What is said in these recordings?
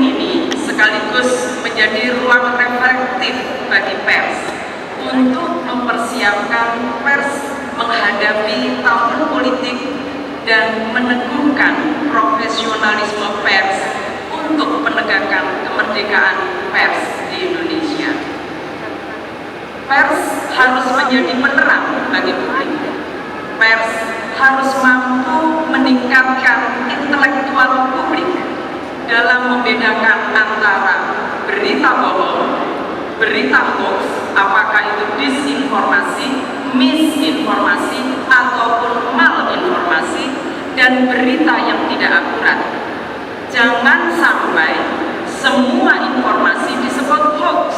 podium ini sekaligus menjadi ruang reflektif bagi pers untuk mempersiapkan pers menghadapi tahun politik dan meneguhkan profesionalisme pers untuk penegakan kemerdekaan pers di Indonesia. Pers harus menjadi penerang bagi publik. Pers harus mampu meningkatkan intelektual publik dalam membedakan antara berita bohong, berita hoax, apakah itu disinformasi, misinformasi, ataupun malinformasi, dan berita yang tidak akurat. Jangan sampai semua informasi disebut hoax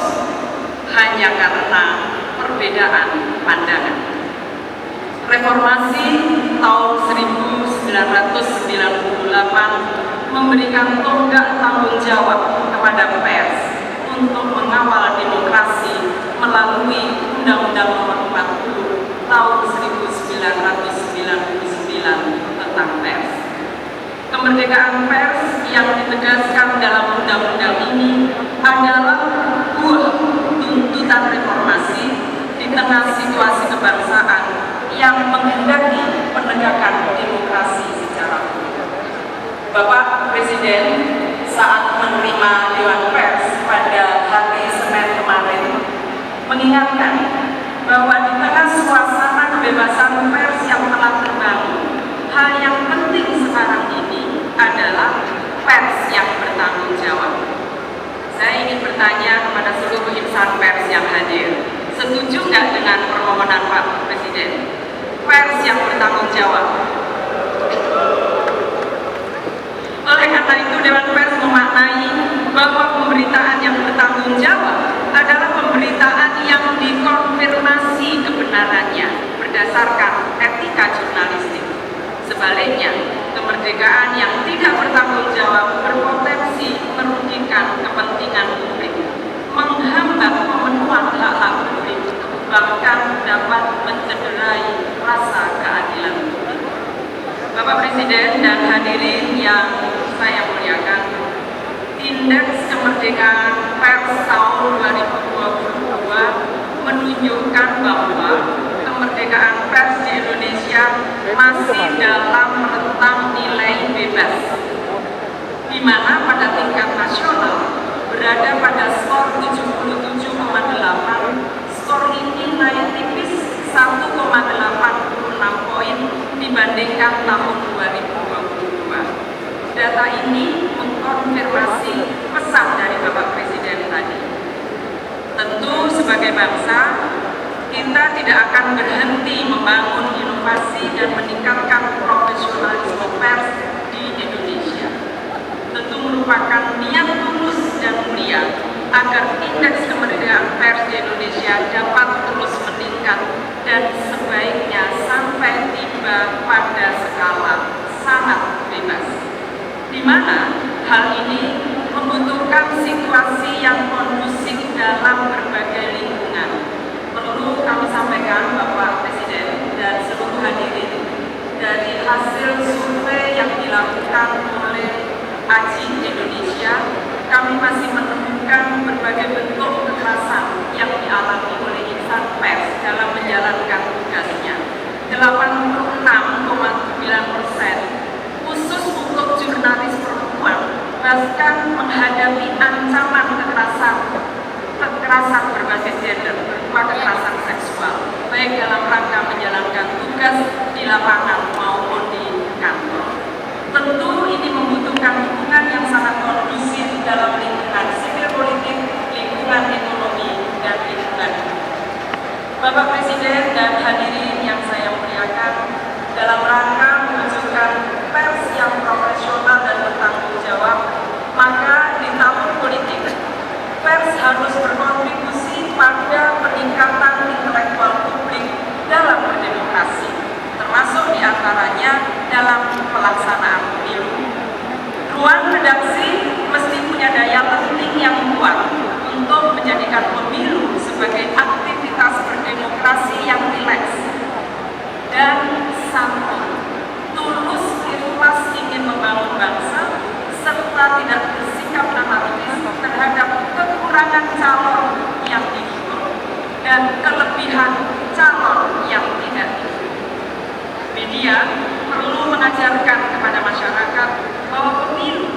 hanya karena perbedaan pandangan. Reformasi tahun 1998 memberikan tonggak tanggung jawab kepada pers untuk mengawal demokrasi melalui Undang-Undang Nomor 40 tahun 1999 tentang pers. Kemerdekaan pers yang ditegaskan dalam undang-undang ini adalah buah tuntutan reformasi di tengah situasi kebangsaan yang menghendaki penegakan demokrasi secara utuh. Bapak Presiden saat menerima Dewan Pers pada hari Senin kemarin mengingatkan bahwa di tengah suasana kebebasan pers yang telah terbangun, hal yang penting sekarang ini adalah pers yang bertanggung jawab. Saya ingin bertanya kepada seluruh insan pers yang hadir, setuju nggak dengan permohonan Pak Presiden? Pers yang bertanggung jawab. Oleh karena itu, Dewan Pers memaknai bahwa pemberitaan yang bertanggung jawab adalah pemberitaan yang dikonfirmasi kebenarannya berdasarkan etika jurnalistik. Sebaliknya, kemerdekaan yang tidak bertanggung jawab berpotensi merugikan kepentingan publik, menghambat pemenuhan hak-hak publik, bahkan dapat mencederai rasa keadilan publik. Bapak Presiden dan hadirin yang saya muliakan, Indeks Kemerdekaan Pers tahun 2022 menunjukkan bahwa kemerdekaan pers di Indonesia masih dalam rentang nilai bebas, di mana pada tingkat nasional berada pada skor 77,8. Skor ini naik tipis 1,86 poin dibandingkan tahun 2022. Data ini mengkonfirmasi pesan dari Bapak Presiden tadi. Tentu sebagai bangsa, kita tidak akan berhenti membangun inovasi dan meningkatkan profesionalisme pers di Indonesia. Tentu merupakan niat tulus dan mulia agar indeks kemerdekaan pers di Indonesia dapat terus meningkat dan sebaiknya sampai tiba pada skala sangat bebas, di mana hal ini membutuhkan situasi yang kondusif dalam berbagai lingkungan. Perlu kami sampaikan Bapak Presiden dan seluruh hadirin, dari hasil survei yang dilakukan oleh AJI Indonesia, kami masih menemukan berbagai bentuk kekerasan yang dialami oleh insan pers dalam menjalankan tugasnya. 86,9% khusus untuk jurnalis perempuan bahkan menghadapi ancaman kekerasan berbasis gender berupa kekerasan seksual, baik dalam rangka menjalankan tugas di lapangan maupun di kantor. Tentu ini membutuhkan dukungan yang sangat kondusif dalam lingkungan sipil politik, lingkungan ekonomi, dan lingkungan. Bapak Presiden dan hadirin yang saya muliakan, dalam rangka mewujudkan pers yang profesional dan bertanggung jawab, maka di tahun politik, pers harus berkontribusi pada peningkatan intelektual publik dalam berdemokrasi, termasuk diantaranya dalam pelaksanaan pemilu. Ruang redaksi mesti punya daya penting yang kuat untuk menjadikan pemilu sebagai aktivitas berdemokrasi yang rileks dan santun, tulus, ikhlas ingin membangun bangsa, serta tidak bersikap mengajarkan kepada masyarakat bahwa pemilu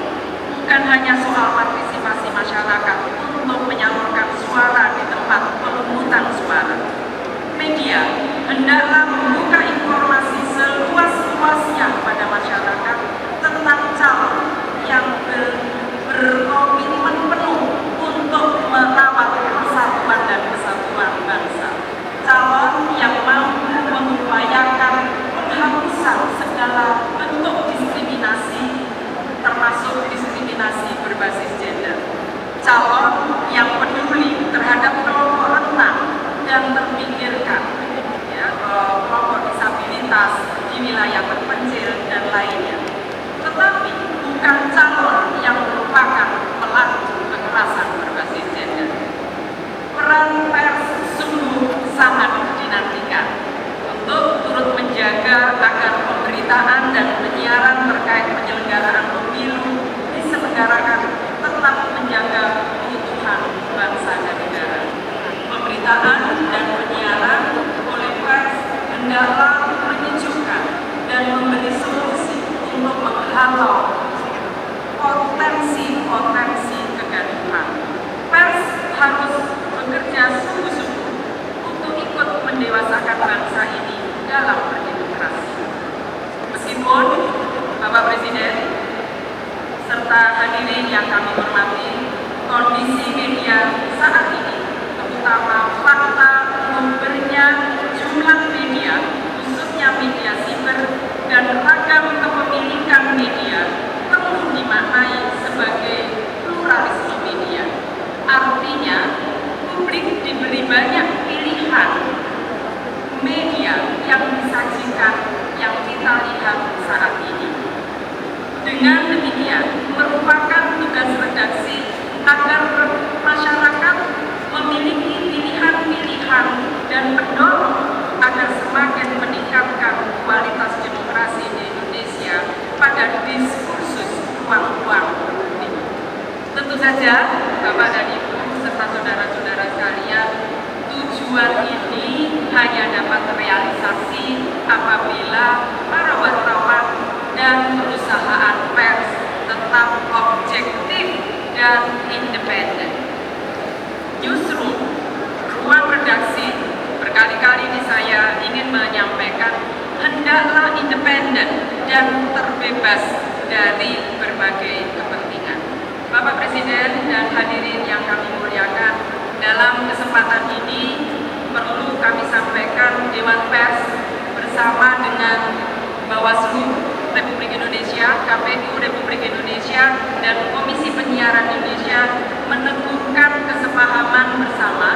bukan hanya soal partisipasi masyarakat untuk menyalurkan suara di tempat pemungutan suara. Media hendaklah membuka informasi seluas-luasnya kepada masyarakat tentang calon yang berkomitmen penuh untuk merawat persatuan dan kesatuan bangsa. Calon yang mampu mengupayakan penghapusan segala bentuk diskriminasi, termasuk diskriminasi berbasis gender. Calon yang peduli terhadap kelompok rentan dan terpinggirkan, ya, kelompok disabilitas di wilayah terpencil dan lainnya. Tetapi bukan calon yang merupakan pelaku kekerasan berbasis gender. Peran pers sungguh sangat dinantikan untuk turut menjaga agar pemberitaan dan penyiaran terkait penyelenggaraan pemilu diselenggarakan tetap menjaga keutuhan bangsa dan negara. Pemberitaan dan penyiaran oleh pers hendaklah menyejukkan dan memberi solusi untuk menghalau potensi kegaduhan. Pers harus bekerja sungguh-sungguh untuk ikut mendewasakan bangsa ini dalam berdemokrasi. Meskipun Bapak Presiden serta hadirin yang kami hormati, kondisi media saat ini, terutama fakta sumbernya jumlah media, khususnya media siber dan ragam kepemilikan media, perlu dimaknai sebagai pluralisme media. Artinya, publik diberi banyak pilihan media yang disajikan, yang kita lihat saat ini. Dengan demikian, merupakan tugas redaksi agar masyarakat memiliki pilihan-pilihan dan mendorong agar semakin meningkatkan kualitas demokrasi di Indonesia pada diskursus ruang-ruang publik. Tentu saja, Bapak dan Ibu serta saudara-saudara sekalian, tujuan ini hanya dapat terrealisasi apabila para wartawan dan perusahaan pers tetap objektif dan independen. Justru ruang redaksi berkali-kali ini saya ingin menyampaikan hendaklah independen dan terbebas dari berbagai kepentingan. Bapak Presiden dan hadirin yang kami muliakan, dalam kesempatan ini perlu kami sampaikan Dewan Pers bersama dengan Bawaslu Republik Indonesia, KPU Republik Indonesia, dan Komisi Penyiaran Indonesia meneguhkan kesepahaman bersama